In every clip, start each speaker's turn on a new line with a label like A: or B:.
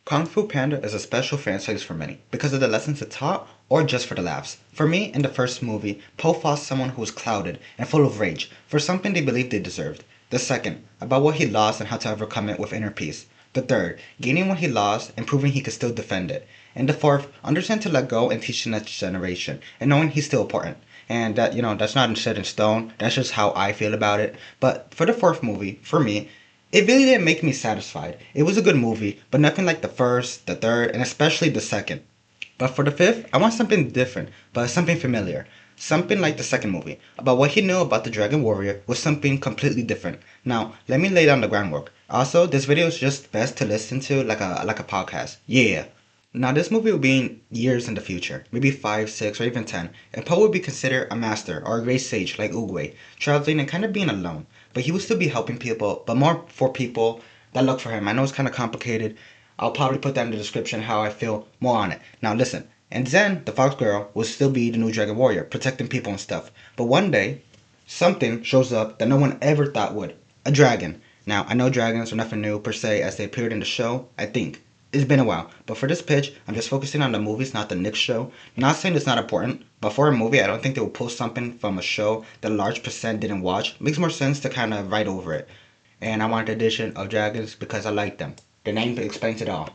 A: Kung Fu Panda is a special franchise for many because of the lessons it taught or just for the laughs. For me, in the first movie, Po fought someone who was clouded and full of rage for something they believed they deserved. The second, about what he lost and how to overcome it with inner peace. The third, gaining what he lost and proving he could still defend it. And the fourth, understand to let go and teach the next generation and knowing he's still important. And that, that's not set in stone. That's just how I feel about it. But for the fourth movie, for me, it really didn't make me satisfied. It was a good movie, but nothing like the first, the third, and especially the second. But for the fifth, I want something different, but something familiar. Something like the second movie. About what he knew about the Dragon Warrior was something completely different. Now, let me lay down the groundwork. Also, this video is just best to listen to like a podcast. Yeah. Now, this movie will be in years in the future, maybe 5, 6, or even 10, and Poe would be considered a master or a great sage like Oogway, traveling and kind of being alone. But he would still be helping people, but more for people that look for him. I know it's kind of complicated. I'll probably put that in the description how I feel more on it. Now, listen. And Zhen, the fox girl, will still be the new Dragon Warrior, protecting people and stuff. But one day, something shows up that no one ever thought would. A dragon. Now, I know dragons are nothing new per se as they appeared in the show, I think. It's been a while, but for this pitch, I'm just focusing on the movies, not the Nick show. Not saying it's not important, but for a movie, I don't think they will pull something from a show that a large percent didn't watch. It makes more sense to kind of write over it. And I wanted the addition of dragons because I like them. The name explains it all.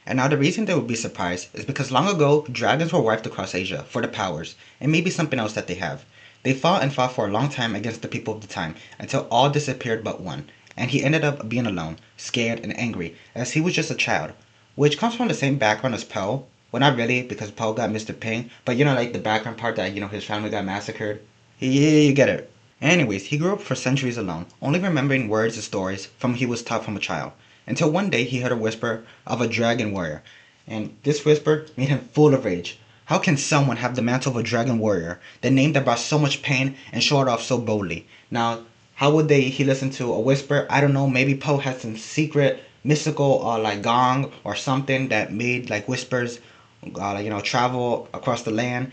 A: And now the reason they would be surprised is because long ago, dragons were wiped across Asia for the powers, and maybe something else that they have. They fought and fought for a long time against the people of the time, until all disappeared but one. And he ended up being alone, scared and angry, as he was just a child. Which comes from the same background as Poe. Well, not really, because Poe got Mr. Ping, but like the background part that, his family got massacred. Yeah, you get it. Anyways, he grew up for centuries alone, only remembering words and stories from he was taught from a child. Until one day he heard a whisper of a dragon warrior, and this whisper made him full of rage. How can someone have the mantle of a dragon warrior, the name that brought so much pain and show it off so boldly? Now, how would he listen to a whisper? I don't know, maybe Poe had some secret mystical like gong or something that made like whispers travel across the land.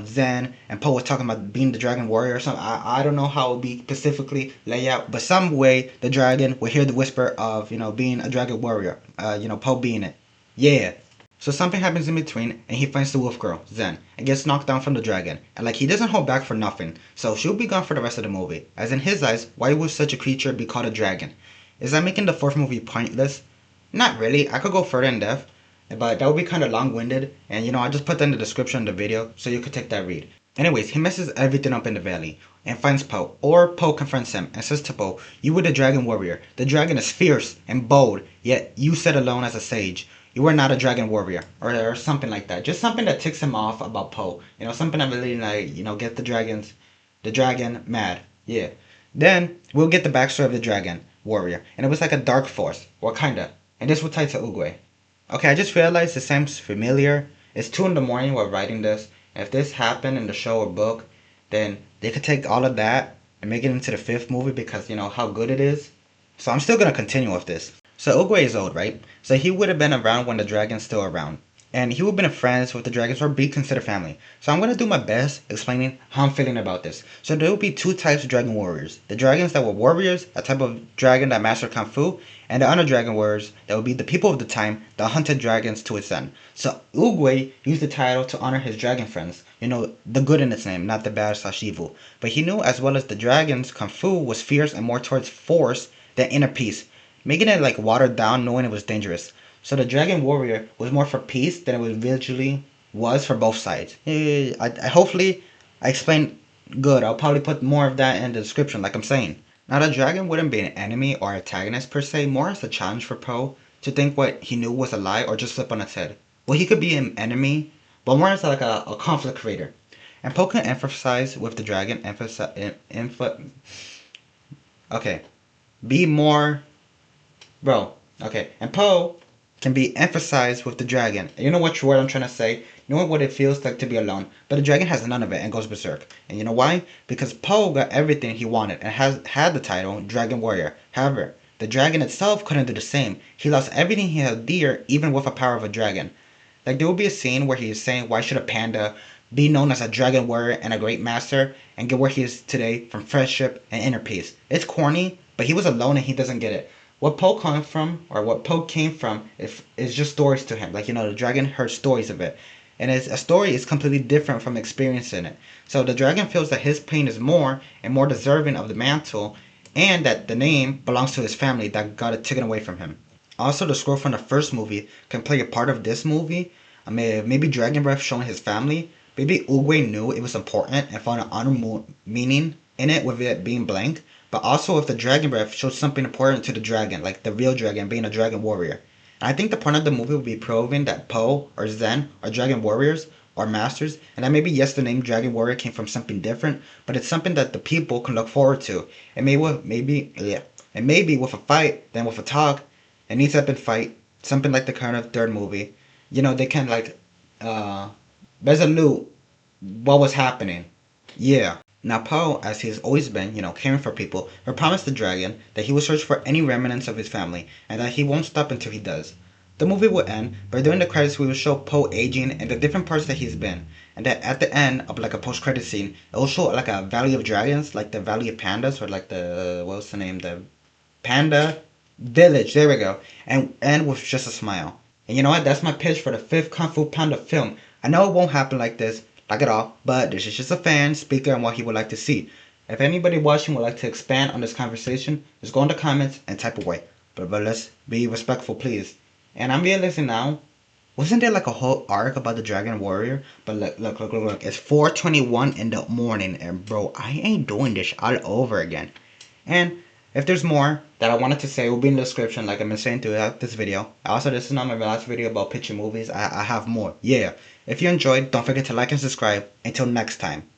A: Zen and Poe was talking about being the dragon warrior or something. I don't know how it would be specifically laid out, but some way the dragon would hear the whisper of being a dragon warrior. Poe being it. Yeah. So something happens in between, and he finds the wolf girl, Zen, and gets knocked down from the dragon. And he doesn't hold back for nothing, so she'll be gone for the rest of the movie. As in his eyes, why would such a creature be called a dragon? Is that making the fourth movie pointless? Not really. I could go further in depth, but that would be kind of long-winded. And I just put that in the description of the video so you could take that read. Anyways, he messes everything up in the valley and finds Poe. Or Poe confronts him and says to Poe, "You were the dragon warrior. The dragon is fierce and bold, yet you sat alone as a sage. You were not a dragon warrior," or something like that. Just something that ticks him off about Poe. Something that really get the dragon mad. Yeah. Then we'll get the backstory of the dragon warrior, and it was like a dark force, or kinda. And this will tie to Oogway. Okay, I just realized this sounds familiar. It's 2 in the morning while writing this. And if this happened in the show or book, then they could take all of that and make it into the 5th movie because how good it is. So I'm still gonna continue with this. So Oogway is old, right? So he would have been around when the dragon's still around. And he would have been friends with the dragons or be considered family. So I'm going to do my best explaining how I'm feeling about this. So there will be 2 types of dragon warriors. The dragons that were warriors, a type of dragon that mastered Kung Fu, and the other dragon warriors that would be the people of the time that hunted dragons to its end. So Oogway used the title to honor his dragon friends. The good in its name, not the bad/evil. But he knew as well as the dragons, Kung Fu was fierce and more towards force than inner peace, making it watered down knowing it was dangerous. So the Dragon Warrior was more for peace than it originally was for both sides. Hopefully I explained good. I'll probably put more of that in the description like I'm saying. Now the dragon wouldn't be an enemy or antagonist per se, more as a challenge for Poe to think what he knew was a lie or just flip on its head. Well, he could be an enemy, but more as a conflict creator. And Poe can emphasize with the dragon, okay, be more, bro, okay, and Poe can be emphasized with the dragon. You know which word I'm trying to say? You know what it feels like to be alone. But the dragon has none of it and goes berserk. And you know why? Because Poe got everything he wanted and had the title Dragon Warrior. However, the dragon itself couldn't do the same. He lost everything he held dear, even with the power of a dragon. There will be a scene where he is saying, why should a panda be known as a dragon warrior and a great master and get where he is today from friendship and inner peace? It's corny, but he was alone and he doesn't get it. what Poe comes from, or what Poe came from, is just stories to him. Like, the dragon heard stories of it. And a story is completely different from experiencing it. So the dragon feels that his pain is more and more deserving of the mantle, and that the name belongs to his family that got it taken away from him. Also, the scroll from the first movie can play a part of this movie. I mean, maybe Dragon Breath showing his family. Maybe Oogway knew it was important and found an honor meaning in it with it being blank. But also, if the Dragon Breath shows something important to the dragon, like the real dragon being a dragon warrior. And I think the point of the movie would be proving that Poe or Zhen are dragon warriors or masters, and that maybe yes, the name Dragon Warrior came from something different, but it's something that the people can look forward to. And maybe with a fight, then with a talk, it needs to have been fight, something like the kind of third movie. They can uh resolute what was happening. Yeah. Now Poe, as he has always been, caring for people, will promise the dragon that he will search for any remnants of his family and that he won't stop until he does. The movie will end, but during the credits we will show Poe aging and the different parts that he's been. And that at the end of like a post credit scene, it will show like a Valley of Dragons, like the Valley of Pandas, or like the what's the name? The Panda Village, there we go. And with just a smile. And you know what? That's my pitch for the fifth Kung Fu Panda film. I know it won't happen like this, like at all, but this is just a fan speaker and what he would like to see. If anybody watching would like to expand on this conversation, just go in the comments and type away. But let's be respectful, please. And I'm realizing now, wasn't there like a whole arc about the Dragon Warrior? But look. It's 4:21 in the morning, and bro, I ain't doing this all over again. And if there's more that I wanted to say, it will be in the description, like I've been saying throughout this video. Also, this is not my last video about pitching movies. I have more. Yeah. If you enjoyed, don't forget to like and subscribe. Until next time.